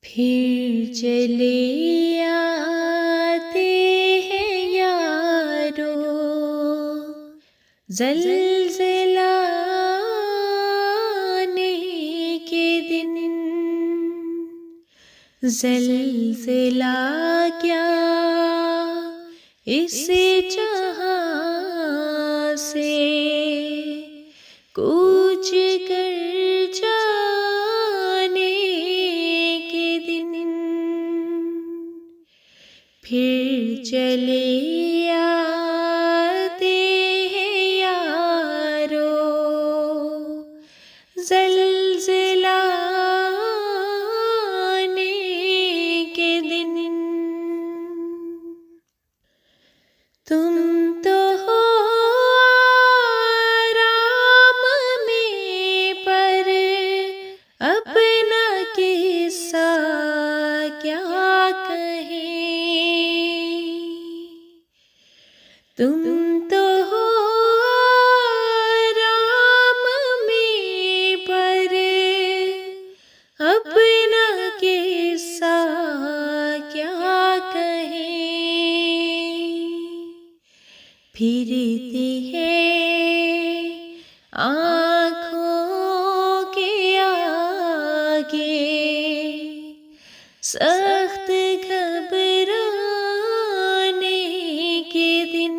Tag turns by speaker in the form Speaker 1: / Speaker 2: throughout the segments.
Speaker 1: फिर चले आते हैं यारो ज़लज़लाने के दिन। ज़लज़ला क्या इस जहां से कूच कर जाने के दिन। फिर चले आते हैं यारो ज़लज़लाने के दिन। तुम तो हो आराम में, पर अपना किस्सा क्या कहें। तुम तो हो आराम में, पर अपना किस्सा क्या कहें। फिरती है आँखों के आगे सख्त घबराने के दिन।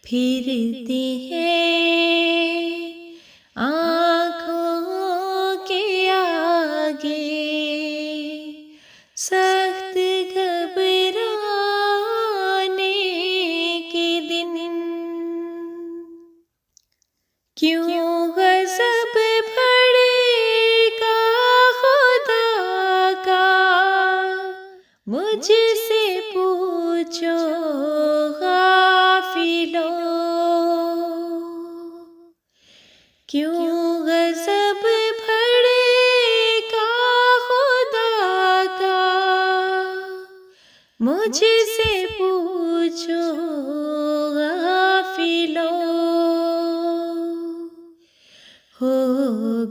Speaker 1: फिरती है आँखों के आगे सख्त घबराने के दिन। क्यों गज़ब भड़का खुदा का, मुझसे पूछो गाफिलों। क्यों गज़ब भड़का खुदा का, मुझसे पूछो गाफिलों। हो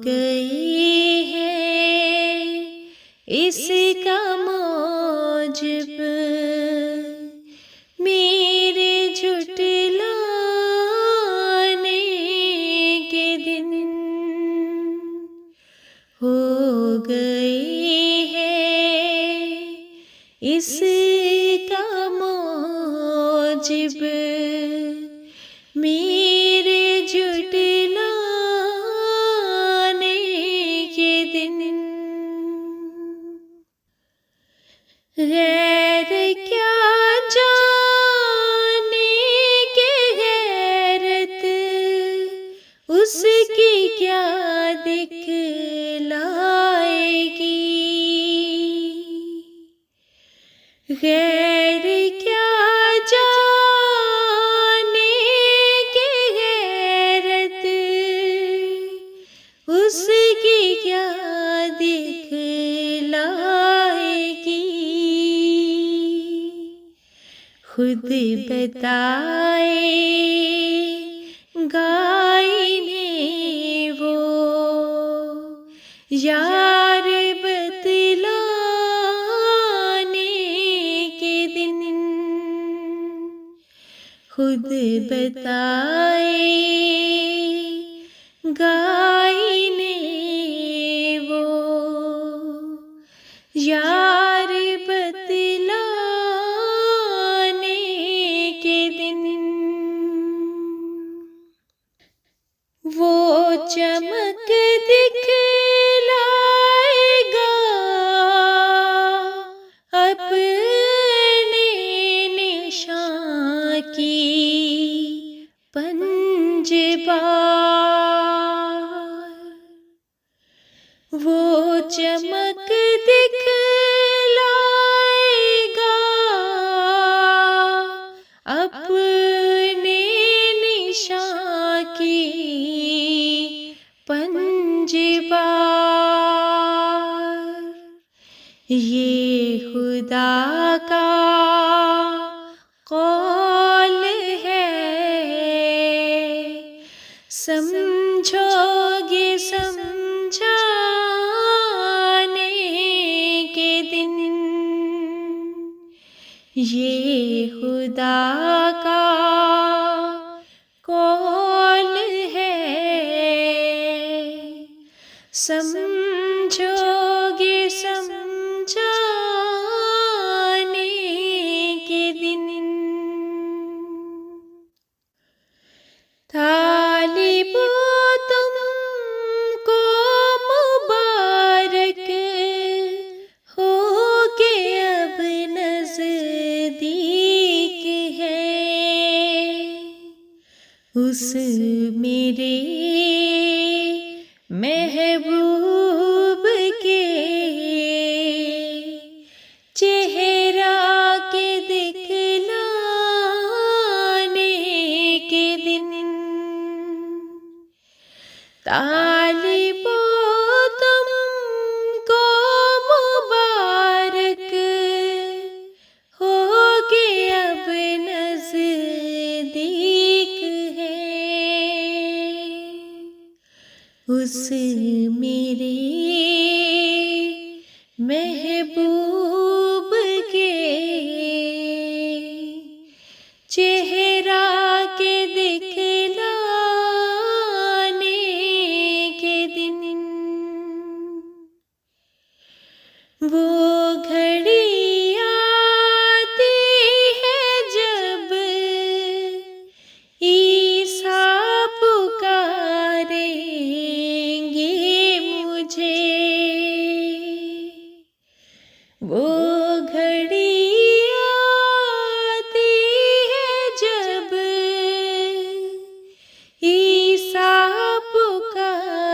Speaker 1: गई है इसका मौजब मेरे झुठलाने के दिन। हो गई है इसका मौजब मेरे झुठलाने के दिन। गैर क्या जाने के गैरत उसकी क्या दिखलाएगी। गैर क्या जाने के गैरत उसकी क्या दिखलाएगी। खुद बताए गायने वो यार बतलाने के दिन। खुद बताए गायने वो यार बतलाने के दिन। वो चमक दिखलाएगा अपने निशान की पंजबार। वो चमक दिखलाएगा अपने निशान की पंजबार। ये खुदा का कौल है, समझोगे समझाने ये खुदा का कौल है, समझोगे समझाने के दिन। तालिबो तुमको मुबारक हो के अब नजदीक है उस मेरे महबूब के चेहरा के दिखलाने के दिन। तालिबो तुमको मुबारक हो के अब नजदीक है उस मेरे महबूब के चेहरा के दिखलाने के दिन। वो घड़ी आती है जब ईसा पुकारेंगे मुझे। वो घड़ी आती है जब ईसा पुकारेंगे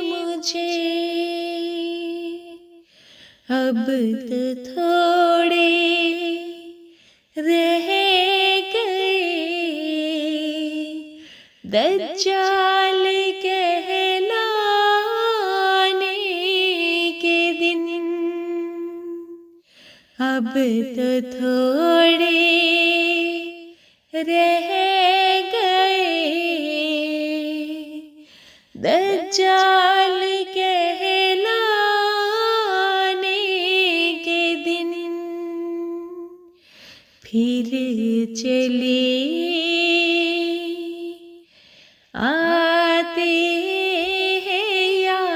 Speaker 1: मुझे। अब तो थोड़े रह गए दज्जाल कहलाने के दिन। अब तो थोड़े रह गए दज्जाल कहलाने के दिन। फिर चले आते हैं यारो